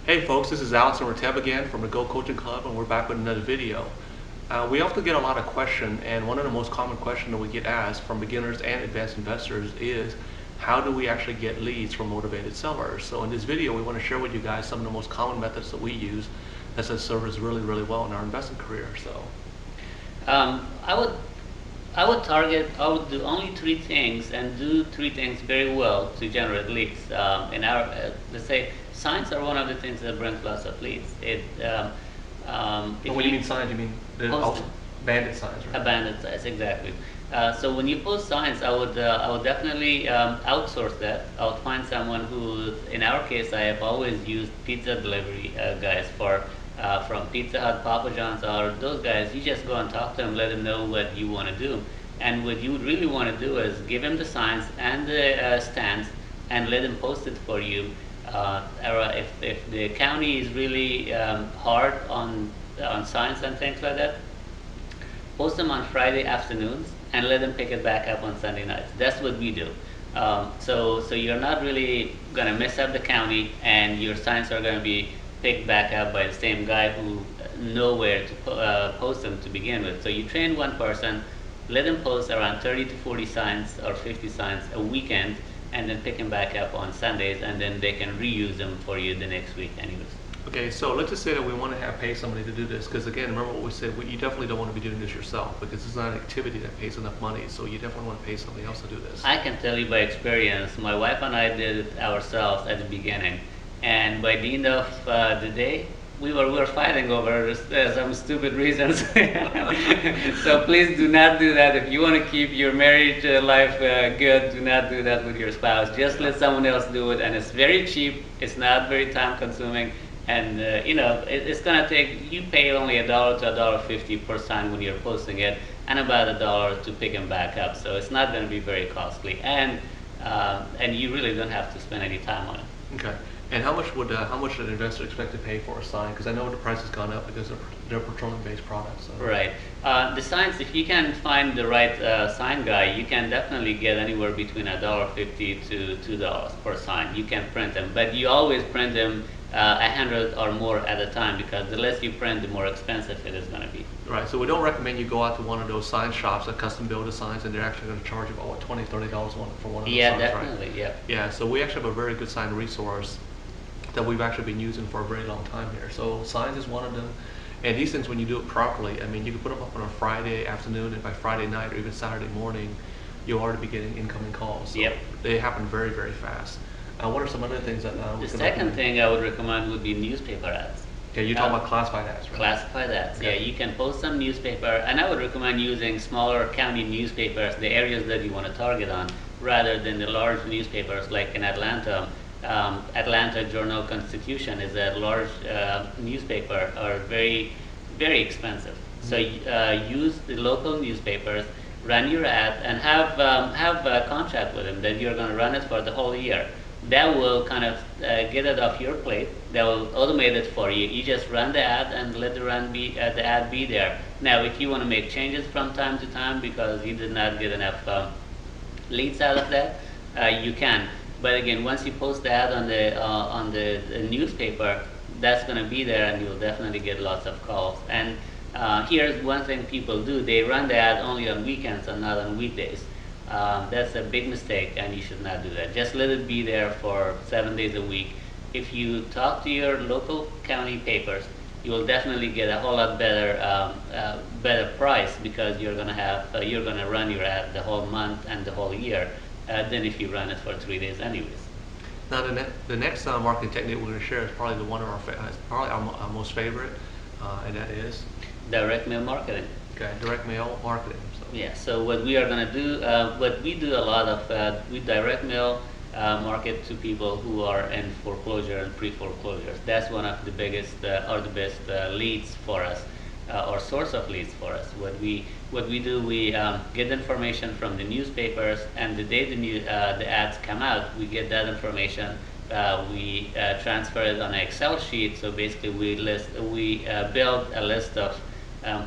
Hey folks, this is Alex and Rateb again from the Go Coaching Club, and we're back with another video. We often get a lot of questions, and one of the most common questions that we get asked from beginners and advanced investors is, how do we actually get leads from motivated sellers? So in this video, we want to share with you guys some of the most common methods that we use that has served us really, really well in our investing career. So, Um, I would I would do only three things and do three things very well to generate leads. In our let's say signs are one of the things that brings lots of leads. If when you mean signs, you mean the bandit signs, right? Abandoned sites, exactly. So when you post signs, I would definitely outsource that. I would find someone who, in our case, I have always used pizza delivery guys for from Pizza Hut, Papa John's, or those guys. You just go and talk to them, let them know what you want to do, and what you really want to do is give them the signs and the stands, and let them post it for you. Or if the county is really hard on signs and things like that, post them on Friday afternoons and let them pick it back up on Sunday nights. That's what we do. So you're not really going to mess up the county, and your signs are going to be picked back up by the same guy who know where to post them to begin with. So you train one person, let them post around 30 to 40 signs or 50 signs a weekend, and then pick them back up on Sundays, and then they can reuse them for you the next week anyways. Okay, so let's just say that we want to pay somebody to do this, because again, remember what we said, you definitely don't want to be doing this yourself, because it's not an activity that pays enough money, so you definitely want to pay somebody else to do this. I can tell you by experience, my wife and I did it ourselves at the beginning, and by the end of the day, we were fighting over some stupid reasons. So please do not do that. If you want to keep your marriage life good, do not do that with your spouse. Just let someone else do it, and it's very cheap. It's not very time consuming. And it's gonna take, you pay only $1 to $1.50 per sign when you're posting it, and about $1 to pick them back up. So it's not gonna be very costly, and you really don't have to spend any time on it. Okay. And how much would an investor expect to pay for a sign? Because I know the price has gone up because they're petroleum-based products. So. Right. The signs, if you can find the right sign guy, you can definitely get anywhere between $1.50 to $2 per sign. You can print them, but you always print them 100 or more at a time, because the less you print, the more expensive it is going to be. Right. So we don't recommend you go out to one of those sign shops that custom build the signs, and they're actually going to charge you about $20, $30 for one of those Yeah, signs, definitely. right? Yeah. Yeah. So we actually have a very good sign resource that we've actually been using for a very long time here. So signs is one of them. And these things, when you do it properly, I mean, you can put them up on a Friday afternoon, and by Friday night or even Saturday morning, you'll already be getting incoming calls. So Yep. they happen very, very fast. What are some other things that The second thing I would recommend would be newspaper ads. Okay, you're talking about classified ads, right? Classified ads. Okay. Yeah, you can post some newspaper, and I would recommend using smaller county newspapers, the areas that you want to target on, rather than the large newspapers like in Atlanta. Atlanta Journal-Constitution is a large newspaper, or very, very expensive. So use the local newspapers, run your ad, and have a contract with them that you're going to run it for the whole year. That will kind of get it off your plate. That will automate it for you. You just run the ad and let the ad be there. Now, if you want to make changes from time to time because you did not get enough leads out of that, you can. But again, once you post the ad on the newspaper, that's going to be there, and you'll definitely get lots of calls. And here's one thing people do: they run the ad only on weekends and not on weekdays. That's a big mistake, and you should not do that. Just let it be there for 7 days a week. If you talk to your local county papers, you will definitely get a whole lot better price, because you're gonna run your ad the whole month and the whole year than if you run it for 3 days anyways. Now the next marketing technique we're going to share is probably probably our most favorite, and that is Direct mail marketing. okay, direct mail marketing. So. Yeah. So what we are going to do, what we do a lot of, we direct mail market to people who are in foreclosure and pre-foreclosures. That's one of the biggest or the best leads for us, or source of leads for us. What we do, we get information from the newspapers, and the day the ads come out, we get that information. We transfer it on an Excel sheet. So basically, we build a list of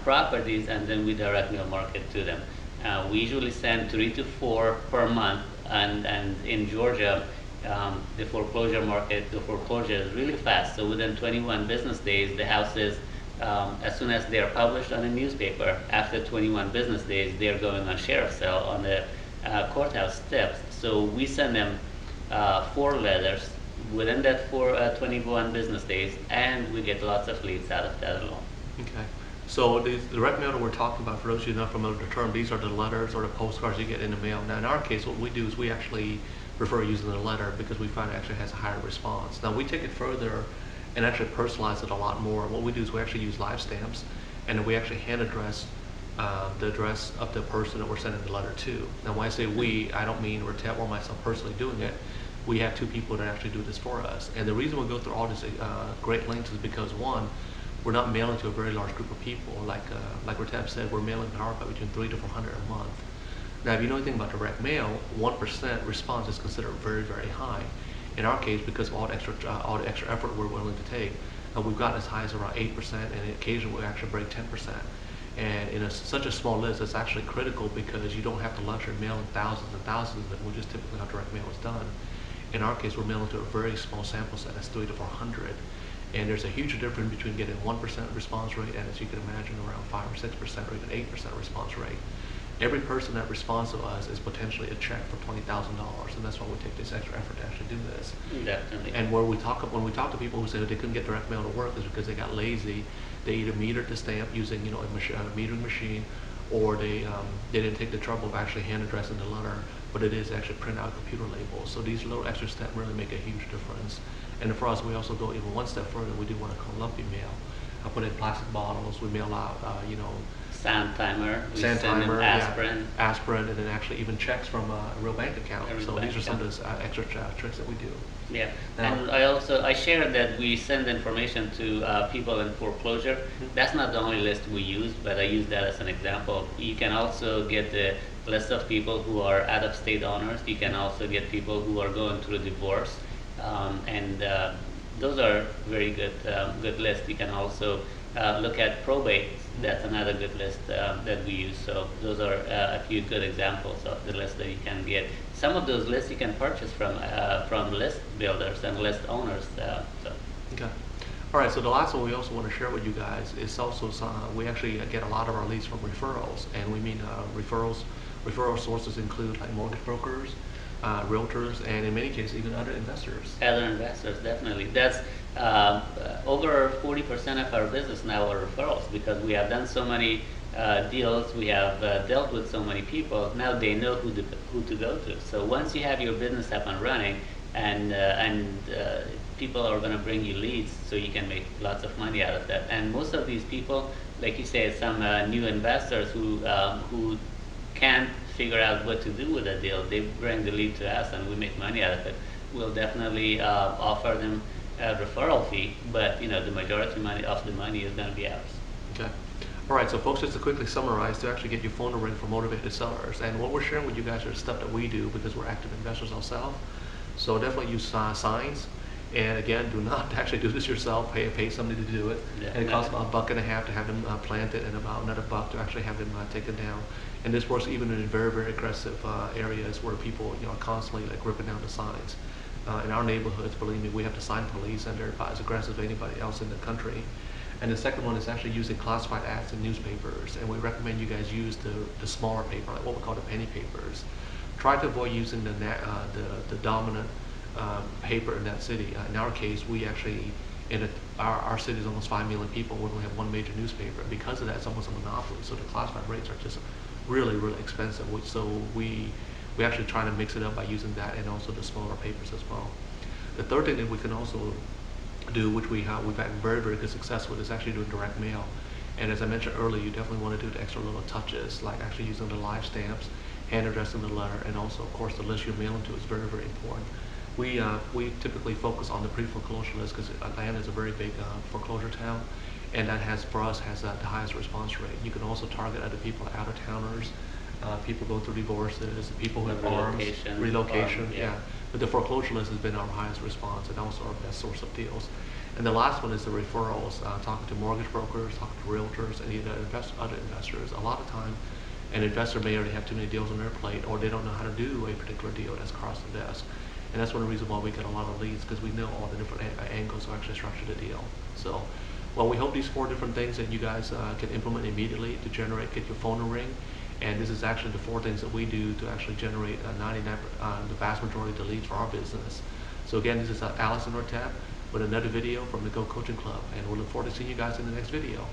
properties, and then we direct mail market to them. We usually send 3 to 4 per month, and in Georgia, the foreclosure market, the foreclosure is really fast. So within 21 business days, the houses, as soon as they are published on a newspaper, after 21 business days, they are going on sheriff sale on the courthouse steps. So we send them 4 letters within that 21 business days, and we get lots of leads out of that alone. Okay. So the direct mail that we're talking about, for those of you not familiar with the term, these are the letters or the postcards you get in the mail. Now in our case, what we do is we actually prefer using the letter because we find it actually has a higher response. Now we take it further and actually personalize it a lot more. What we do is we actually use live stamps, and then we actually hand address the address of the person that we're sending the letter to. Now when I say we, I don't mean Ted or myself personally doing it. We have 2 people that actually do this for us. And the reason we go through all this great lengths is because, one, we're not mailing to a very large group of people. Like Ratab said, we're mailing power by between 300 to 400 a month. Now, if you know anything about direct mail, 1% response is considered very, very high. In our case, because of all the extra effort we're willing to take, we've gotten as high as around 8%, and occasionally we actually break 10%. And in such a small list, it's actually critical because you don't have the luxury of mailing thousands and thousands of them, which is typically how direct mail is done. In our case, we're mailing to a very small sample set, that's 300 to 400. And there's a huge difference between getting 1% response rate and, as you can imagine, around 5 or 6% or even 8% response rate. Every person that responds to us is potentially a check for $20,000, and that's why we take this extra effort to actually do this. Definitely. And when we talk to people who say that they couldn't get direct mail to work, is because they got lazy. They either metered the stamp using a metering machine, or they didn't take the trouble of actually hand addressing the letter. But it is actually print out computer labels. So these little extra steps really make a huge difference. And for us, we also go even one step further. We do what I call lumpy mail. I put in plastic bottles. We mail out, Sand timer. Sand timer, aspirin. Yeah, aspirin, and then actually even checks from a real bank account. So these are some of the extra tricks that we do. Yeah, now, and I shared that we send information to people in foreclosure. That's not the only list we use, but I use that as an example. You can also get the list of people who are out-of-state owners. You can also get people who are going through divorce, and those are very good lists. You can also look at probate. That's another good list that we use. So those are a few good examples of the lists that you can get. Some of those lists you can purchase from list builders and list owners. Okay. All right, so the last one we also want to share with you guys is also we actually get a lot of our leads from referrals, and we mean referrals. Referral sources include like mortgage brokers, realtors, and in many cases even other investors. Other investors, definitely. That's over 40% of our business now are referrals, because we have done so many deals, we have dealt with so many people. Now they know who to go to. So once you have your business up and running, and people are going to bring you leads, so you can make lots of money out of that. And most of these people, like you said, some new investors who can't figure out what to do with a deal, they bring the lead to us and we make money out of it. We'll definitely offer them a referral fee, but the majority of the money is going to be ours. Okay. All right, so folks, just to quickly summarize, to actually get your phone to ring for motivated sellers, and what we're sharing with you guys are stuff that we do because we're active investors ourselves. So definitely use signs, and again, do not actually do this yourself. Pay somebody to do it, and it costs about $1.50 to have them planted, and about another $1 to actually have them taken down. And this works even in very, very aggressive areas where people are constantly like ripping down the signs. In our neighborhoods, believe me, we have the sign police, and they're about as aggressive as anybody else in the country. And the second one is actually using classified ads in newspapers, and we recommend you guys use the smaller paper, like what we call the penny papers. Try to avoid using the dominant paper in that city. In our case, we actually, our city is almost 5 million people. We only have one major newspaper, and because of that, it's almost a monopoly. So the classified rates are just really, really expensive. So we actually try to mix it up by using that and also the smaller papers as well. The third thing that we can also do, which we've had very, very good success with, is actually doing direct mail. And as I mentioned earlier, you definitely want to do the extra little touches, like actually using the live stamps, hand addressing the letter, and also, of course, the list you're mailing to is very, very important. We typically focus on the pre-foreclosure list because Atlanta is a very big foreclosure town, and that has the highest response rate. You can also target other people, out-of-towners, people going through divorces, people who have relocation, yeah. But the foreclosure list has been our highest response and also our best source of deals. And the last one is the referrals, talking to mortgage brokers, talking to realtors, and either other investors. A lot of time, an investor may already have too many deals on their plate, or they don't know how to do a particular deal that's across the desk. And that's one of the reasons why we get a lot of leads, because we know all the different angles to actually structure the deal. So, well, we hope these 4 different things that you guys can implement immediately to get your phone to ring. And this is actually the 4 things that we do to actually generate the vast majority of the leads for our business. So again, this is Allison Ortep with another video from the Go Coaching Club, and we look forward to seeing you guys in the next video.